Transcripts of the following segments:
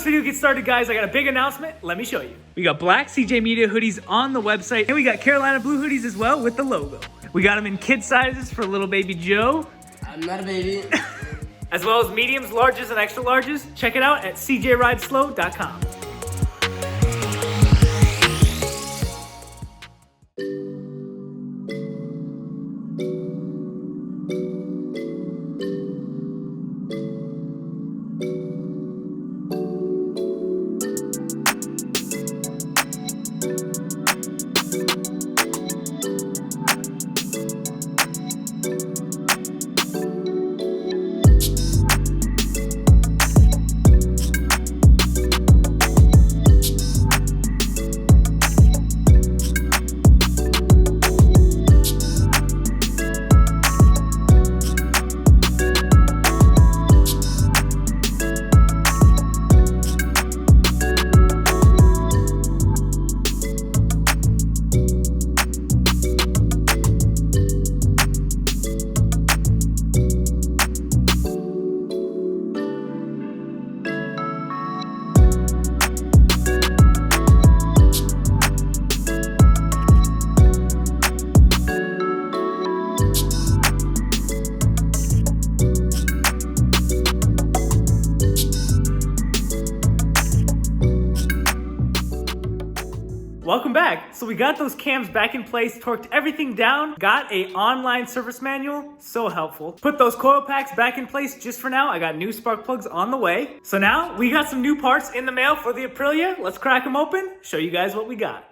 this video gets started, guys, I got a big announcement. Let me show you. We got black CJ Media hoodies on the website, and we got Carolina blue hoodies as well with the logo. We got them in kid sizes for little baby Joe. I'm not a baby. As well as mediums, larges, and extra larges. Check it out at cjrideslow.com. Welcome back. So we got those cams back in place, torqued everything down, got a online service manual, so helpful. Put those coil packs back in place just for now. I got new spark plugs on the way. So now we got some new parts in the mail for the Aprilia. Let's crack them open, show you guys what we got.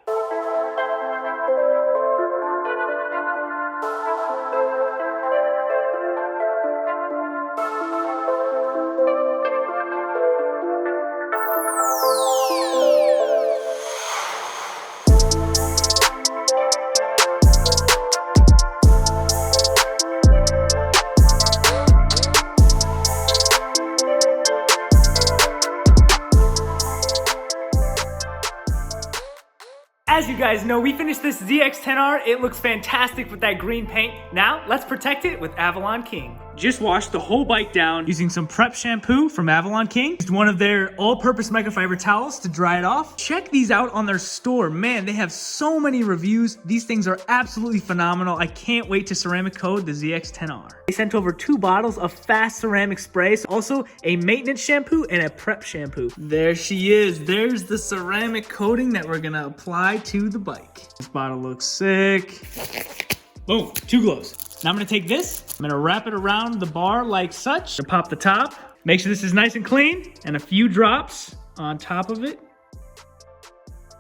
As you guys know, we finished this ZX-10R. It looks fantastic with that green paint. Now, let's protect it with Avalon King. Just washed the whole bike down using some prep shampoo from Avalon King. Used one of their all-purpose microfiber towels to dry it off. Check these out on their store. Man, they have so many reviews. These things are absolutely phenomenal. I can't wait to ceramic coat the ZX-10R. They sent over 2 bottles of fast ceramic sprays, also a maintenance shampoo and a prep shampoo. There she is. There's the ceramic coating that we're gonna apply to the bike. This bottle looks sick. Boom, 2 glows. Now I'm gonna take this, I'm gonna wrap it around the bar like such. To pop the top, make sure this is nice and clean, and a few drops on top of it.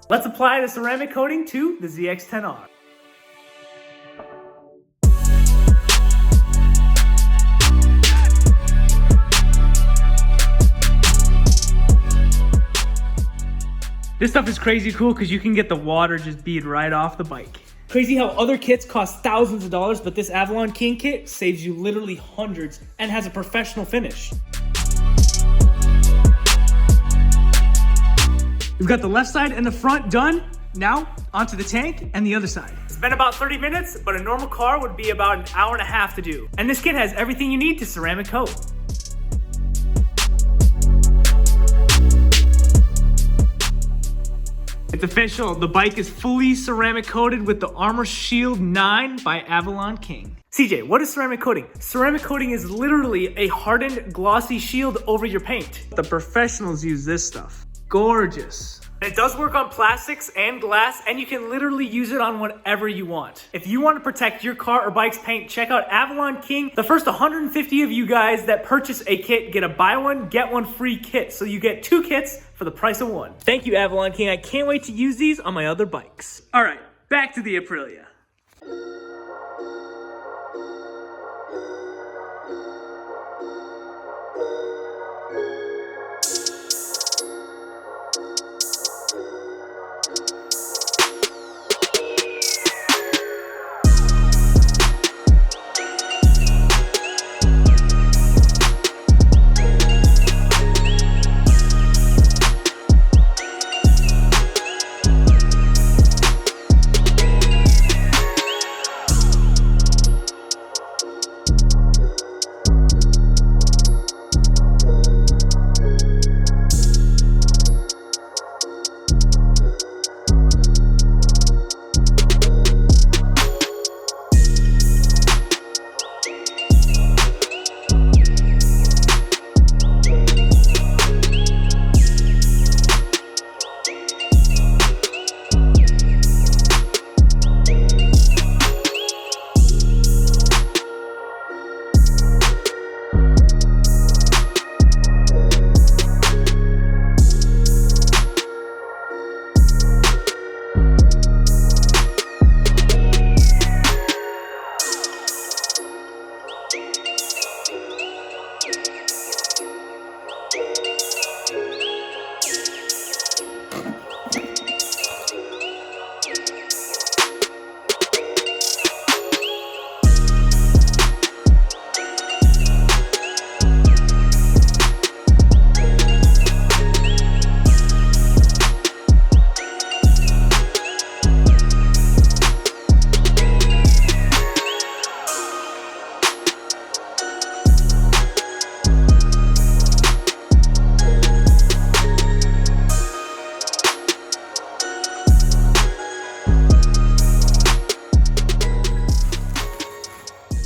Let's apply the ceramic coating to the ZX-10R. This stuff is crazy cool because you can get the water just bead right off the bike. Crazy how other kits cost thousands of dollars, but this Avalon King kit saves you literally hundreds and has a professional finish. We've got the left side and the front done. Now, onto the tank and the other side. It's been about 30 minutes, but a normal car would be about an hour and a half to do. And this kit has everything you need to ceramic coat. It's official, the bike is fully ceramic coated with the Armor Shield 9 by Avalon King. CJ, what is ceramic coating? Ceramic coating is literally a hardened, glossy shield over your paint. The professionals use this stuff. Gorgeous. It does work on plastics and glass, and you can literally use it on whatever you want. If you want to protect your car or bike's paint, check out Avalon King. The first 150 of you guys that purchase a kit get a buy one, get one free kit. So you get 2 kits for the price of 1. Thank you, Avalon King. I can't wait to use these on my other bikes. All right, back to the Aprilia.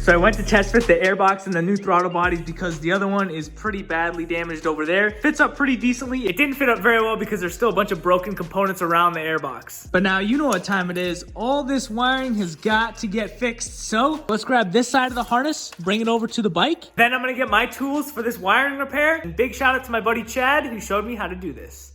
So I went to test fit the airbox and the new throttle bodies because the other one is pretty badly damaged over there. Fits up pretty decently. It didn't fit up very well because there's still a bunch of broken components around the airbox. But now you know what time it is. All this wiring has got to get fixed. So let's grab this side of the harness, bring it over to the bike. Then I'm gonna get my tools for this wiring repair. And big shout out to my buddy Chad who showed me how to do this.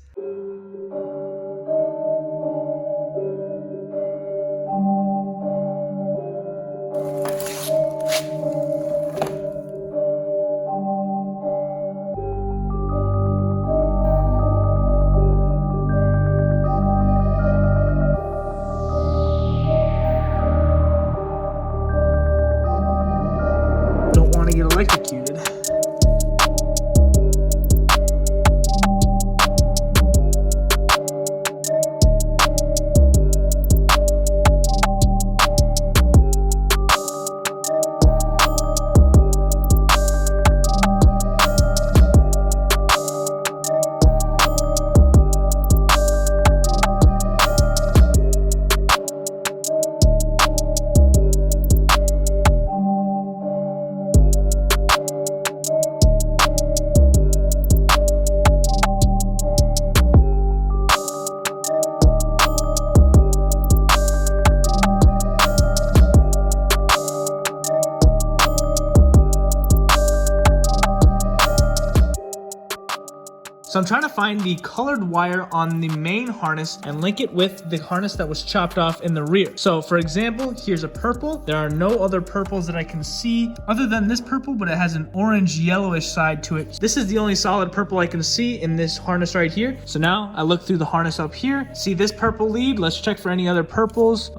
Don't want to get electrocuted. So I'm trying to find the colored wire on the main harness and link it with the harness that was chopped off in the rear. So for example, here's a purple. There are no other purples that I can see other than this purple, but it has an orange yellowish side to it. This is the only solid purple I can see in this harness right here. So now I look through the harness up here, see this purple lead. Let's check for any other purples.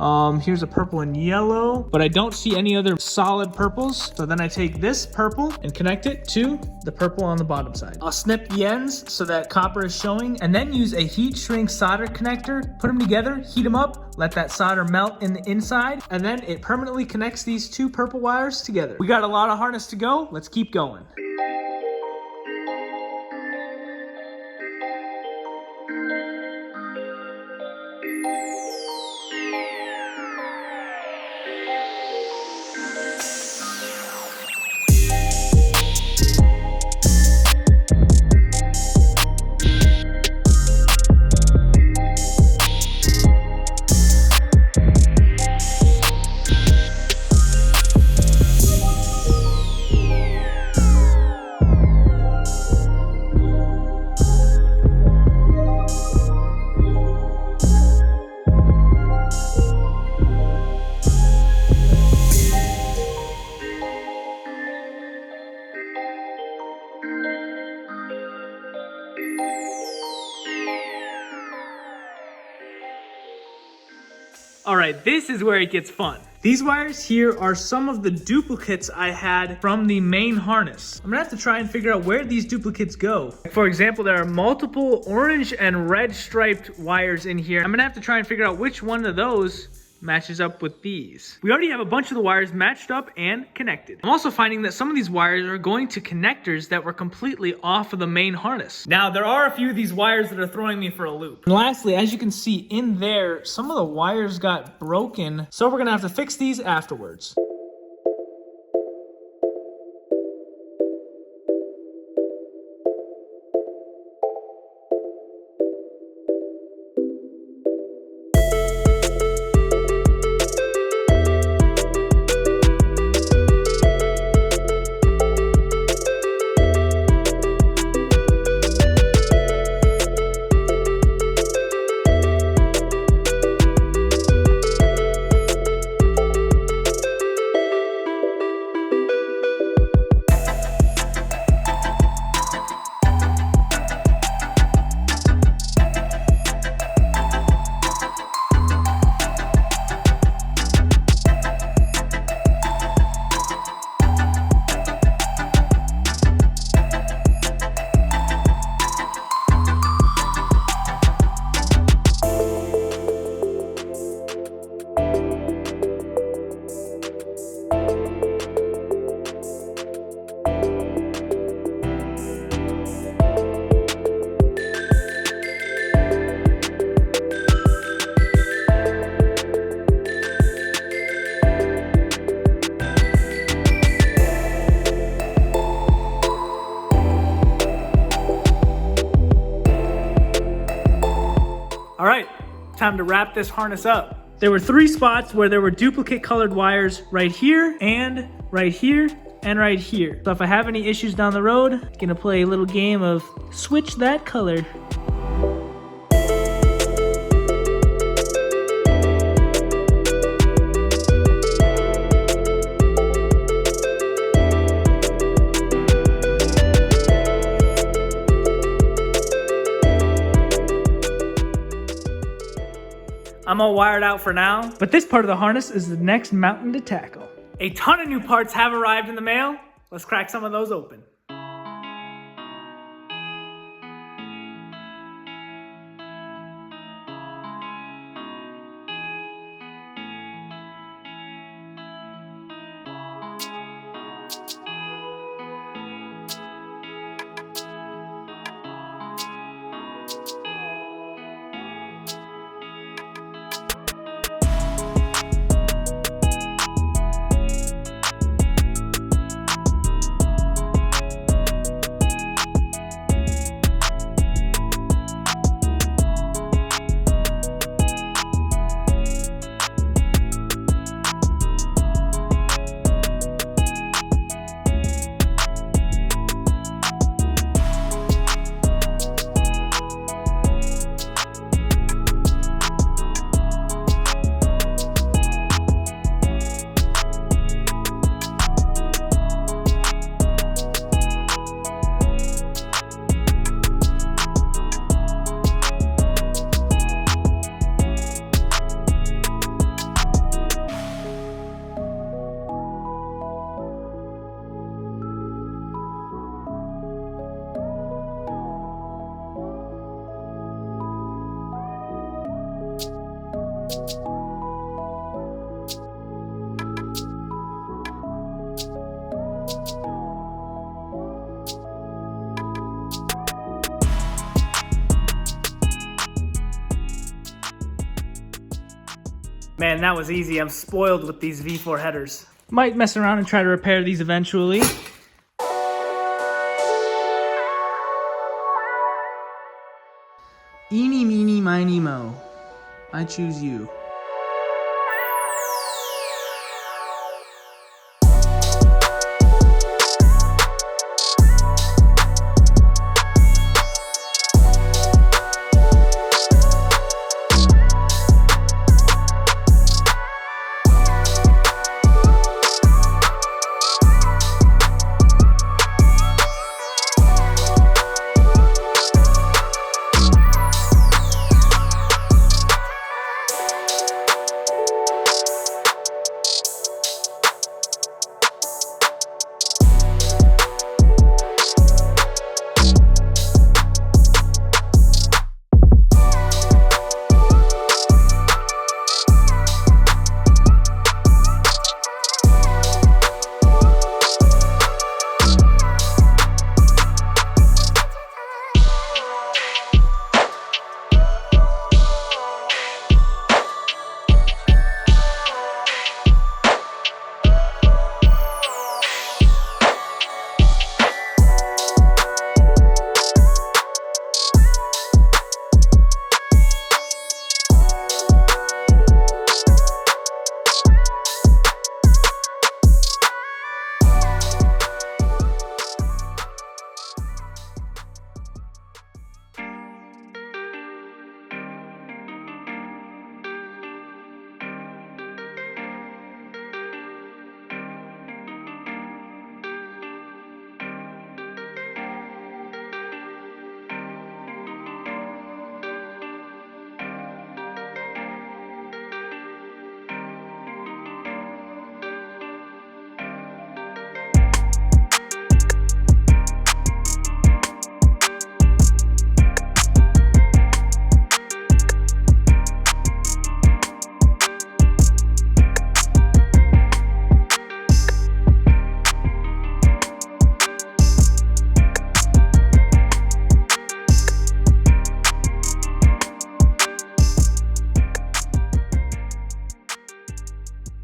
Here's a purple and yellow, but I don't see any other solid purples. So then I take this purple and connect it to the purple on the bottom side. I'll snip the ends so that copper is showing, and then use a heat shrink solder connector, put them together, heat them up, let that solder melt in the inside, and then it permanently connects these two purple wires together. We got a lot of harness to go. Let's keep going. All right, this is where it gets fun. These wires here are some of the duplicates I had from the main harness. I'm gonna have to try and figure out where these duplicates go. For example, there are multiple orange and red striped wires in here. I'm gonna have to try and figure out which one of those matches up with these. We already have a bunch of the wires matched up and connected. I'm also finding that some of these wires are going to connectors that were completely off of the main harness. Now, there are a few of these wires that are throwing me for a loop. And lastly, as you can see in there, some of the wires got broken, so we're gonna have to fix these afterwards. All right, time to wrap this harness up. There were 3 spots where there were duplicate colored wires right here and right here and right here. So if I have any issues down the road, I'm gonna play a little game of switch that color. I'm all wired out for now, but this part of the harness is the next mountain to tackle. A ton of new parts have arrived in the mail. Let's crack some of those open. Man, that was easy. I'm spoiled with these V4 headers. Might mess around and try to repair these eventually. Eeny, meeny, miny, mo. I choose you.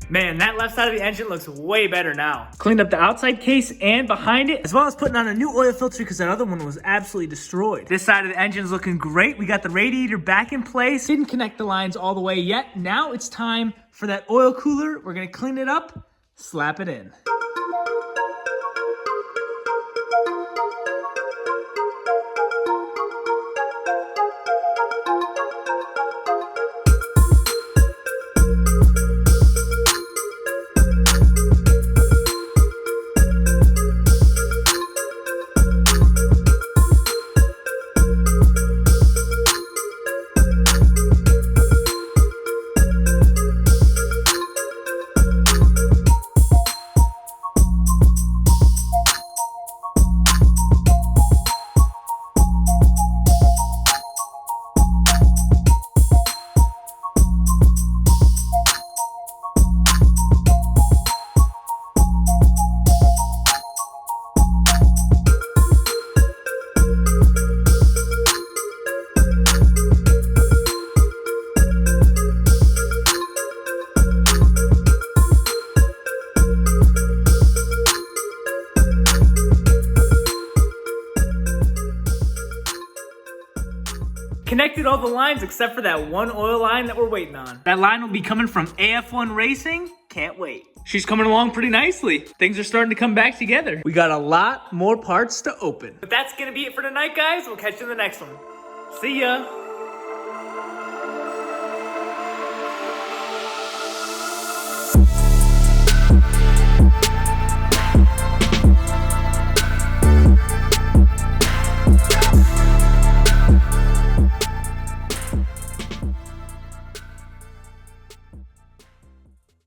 Man, that left side of the engine looks way better now. Cleaned up the outside case and behind it, as well as putting on a new oil filter because that other one was absolutely destroyed. This side of the engine is looking great. We got the radiator back in place. Didn't connect the lines all the way yet. Now it's time for that oil cooler. We're gonna clean it up, slap it in. Connected all the lines except for that one oil line that we're waiting on. That line will be coming from AF1 Racing. Can't wait. She's coming along pretty nicely. Things are starting to come back together. We got a lot more parts to open. But that's gonna be it for tonight, guys. We'll catch you in the next one. See ya.